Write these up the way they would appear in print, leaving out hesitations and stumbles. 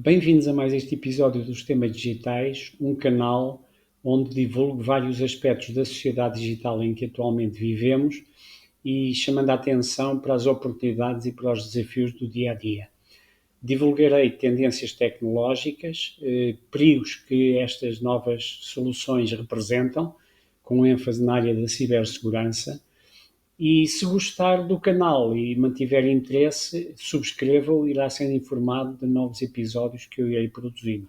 Bem-vindos a mais este episódio dos Temas Digitais, um canal onde divulgo vários aspectos da sociedade digital em que atualmente vivemos e chamando a atenção para as oportunidades e para os desafios do dia a dia. Divulgarei tendências tecnológicas, perigos que estas novas soluções representam, com ênfase na área da cibersegurança. E se gostar do canal e mantiver interesse, subscreva-o e irá ser informado de novos episódios que eu irei produzindo.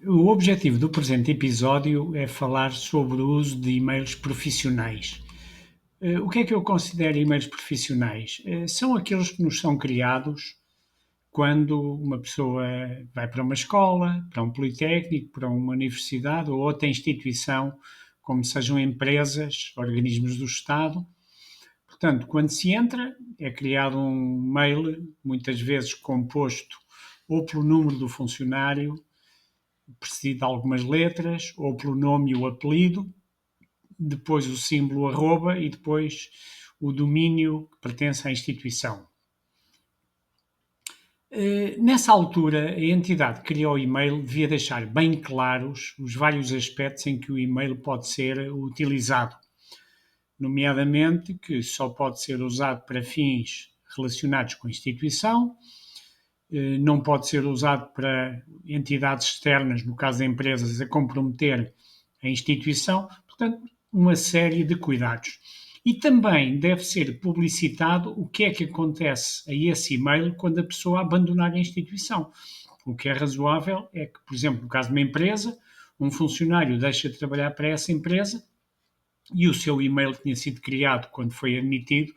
O objetivo do presente episódio é falar sobre o uso de e-mails profissionais. O que é que eu considero e-mails profissionais? São aqueles que nos são criados quando uma pessoa vai para uma escola, para um politécnico, para uma universidade ou outra instituição, como sejam empresas, organismos do Estado. Portanto, quando se entra, é criado um mail, muitas vezes composto ou pelo número do funcionário, precedido de algumas letras, ou pelo nome e o apelido, depois o símbolo arroba e depois o domínio que pertence à instituição. Nessa altura, a entidade que criou o e-mail devia deixar bem claros os vários aspectos em que o e-mail pode ser utilizado, nomeadamente que só pode ser usado para fins relacionados com a instituição, não pode ser usado para entidades externas, no caso de empresas, a comprometer a instituição, portanto, uma série de cuidados. E também deve ser publicitado o que é que acontece a esse e-mail quando a pessoa abandonar a instituição. O que é razoável é que, por exemplo, no caso de uma empresa, um funcionário deixa de trabalhar para essa empresa e o seu e-mail que tinha sido criado quando foi admitido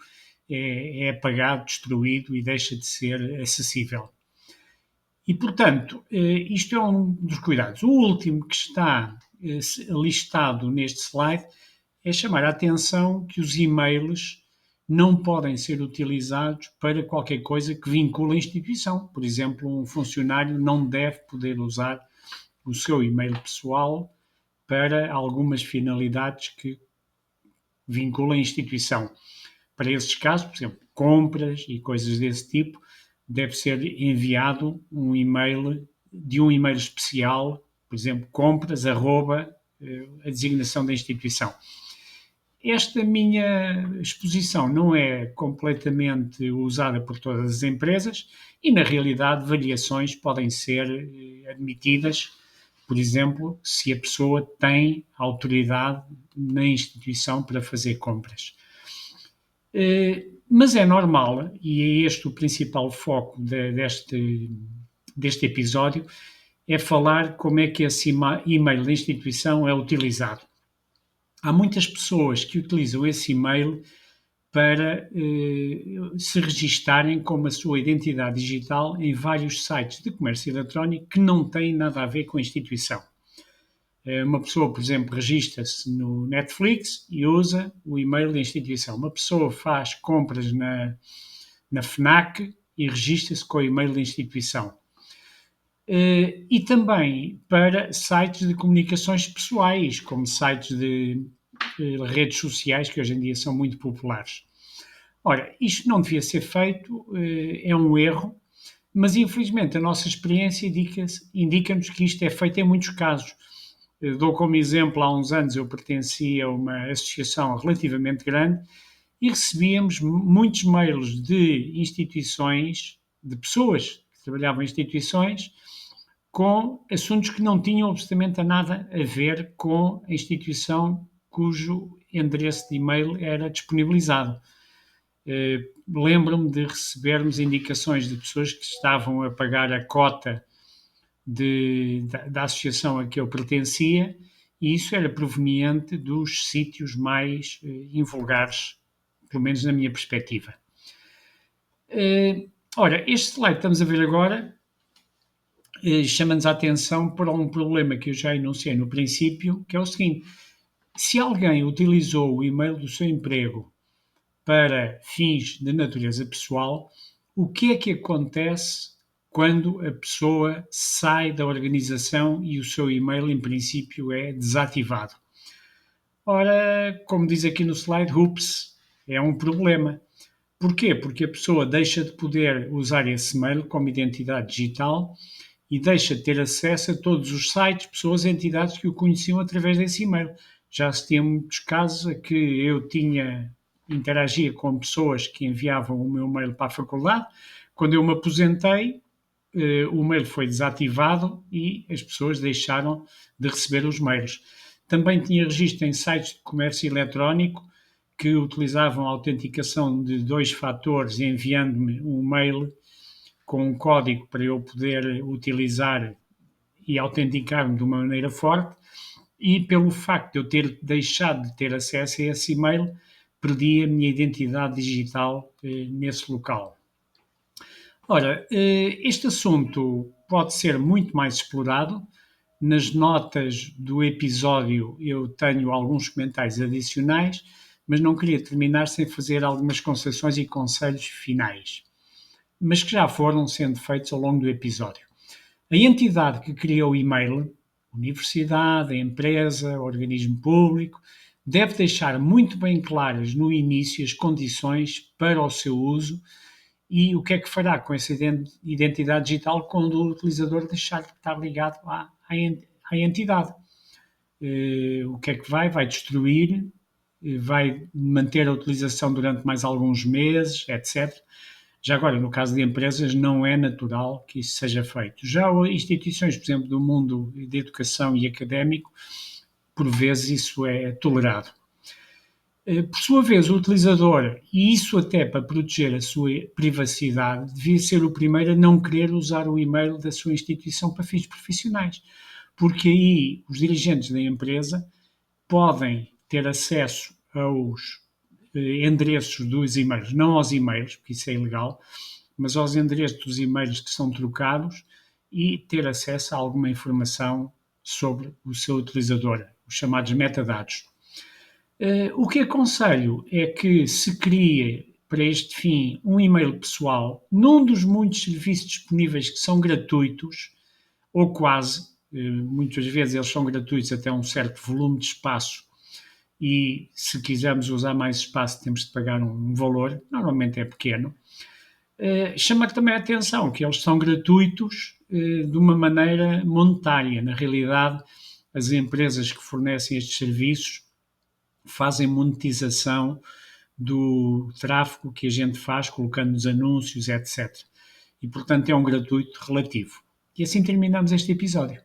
é apagado, destruído e deixa de ser acessível. E, portanto, isto é um dos cuidados. O último que está listado neste slide é chamar a atenção que os e-mails não podem ser utilizados para qualquer coisa que vincule a instituição. Por exemplo, um funcionário não deve poder usar o seu e-mail pessoal para algumas finalidades que vinculam a instituição. Para esses casos, por exemplo, compras e coisas desse tipo, deve ser enviado um e-mail de um e-mail especial, por exemplo, compras, arroba, a designação da instituição. Esta minha exposição não é completamente usada por todas as empresas e, na realidade, variações podem ser admitidas, por exemplo, se a pessoa tem autoridade na instituição para fazer compras. Mas é normal, e é este o principal foco deste episódio, é falar como é que esse e-mail da instituição é utilizado. Há muitas pessoas que utilizam esse e-mail para se registarem com a sua identidade digital em vários sites de comércio eletrónico que não têm nada a ver com a instituição. Uma pessoa, por exemplo, registra-se no Netflix e usa o e-mail da instituição. Uma pessoa faz compras na FNAC e registra-se com o e-mail da instituição. E também para sites de comunicações pessoais, como sites de redes sociais, que hoje em dia são muito populares. Ora, isto não devia ser feito, é um erro, mas infelizmente a nossa experiência indica-nos que isto é feito em muitos casos. Dou como exemplo, há uns anos eu pertencia a uma associação relativamente grande e recebíamos muitos mails de instituições, de pessoas que trabalhavam em instituições, com assuntos que não tinham absolutamente nada a ver com a instituição cujo endereço de e-mail era disponibilizado. Lembro-me de recebermos indicações de pessoas que estavam a pagar a cota da associação a que eu pertencia, e isso era proveniente dos sítios mais invulgares, pelo menos na minha perspectiva. Ora, este slide que estamos a ver agora chama-nos a atenção para um problema que eu já enunciei no princípio, que é o seguinte: se alguém utilizou o e-mail do seu emprego para fins de natureza pessoal, o que é que acontece quando a pessoa sai da organização e o seu e-mail, em princípio, é desativado? Ora, como diz aqui no slide, ups, é um problema, Porquê? Porque a pessoa deixa de poder usar esse mail como identidade digital e deixa de ter acesso a todos os sites, pessoas e entidades que o conheciam através desse e-mail. Já se tinha muitos casos a que eu interagia com pessoas que enviavam o meu mail para a faculdade. Quando eu me aposentei, o mail foi desativado e as pessoas deixaram de receber os mails. Também tinha registro em sites de comércio eletrónico que utilizavam a autenticação de 2 fatores, enviando-me um mail com um código para eu poder utilizar e autenticar-me de uma maneira forte, e pelo facto de eu ter deixado de ter acesso a esse e-mail, perdi a minha identidade digital nesse local. Ora, este assunto pode ser muito mais explorado. Nas notas do episódio eu tenho alguns comentários adicionais, mas não queria terminar sem fazer algumas concessões e conselhos finais, mas que já foram sendo feitos ao longo do episódio. A entidade que criou o e-mail, universidade, empresa, organismo público, deve deixar muito bem claras no início as condições para o seu uso e o que é que fará com essa identidade digital quando o utilizador deixar de estar ligado à entidade. O que é que vai destruir, vai manter a utilização durante mais alguns meses, etc. Já agora, no caso de empresas, não é natural que isso seja feito. Já instituições, por exemplo, do mundo da educação e académico, por vezes isso é tolerado. Por sua vez, o utilizador, e isso até para proteger a sua privacidade, devia ser o primeiro a não querer usar o e-mail da sua instituição para fins profissionais, porque aí os dirigentes da empresa podem ter acesso aos endereços dos e-mails, não aos e-mails, porque isso é ilegal, mas aos endereços dos e-mails que são trocados e ter acesso a alguma informação sobre o seu utilizador, os chamados metadados. O que aconselho é que se crie para este fim um e-mail pessoal num dos muitos serviços disponíveis que são gratuitos, ou quase, muitas vezes eles são gratuitos até um certo volume de espaço e se quisermos usar mais espaço temos de pagar um valor, normalmente é pequeno. Chama também a atenção que eles são gratuitos de uma maneira monetária. Na realidade, as empresas que fornecem estes serviços fazem monetização do tráfego que a gente faz, colocando os anúncios, etc. E, portanto, é um gratuito relativo. E assim terminamos este episódio.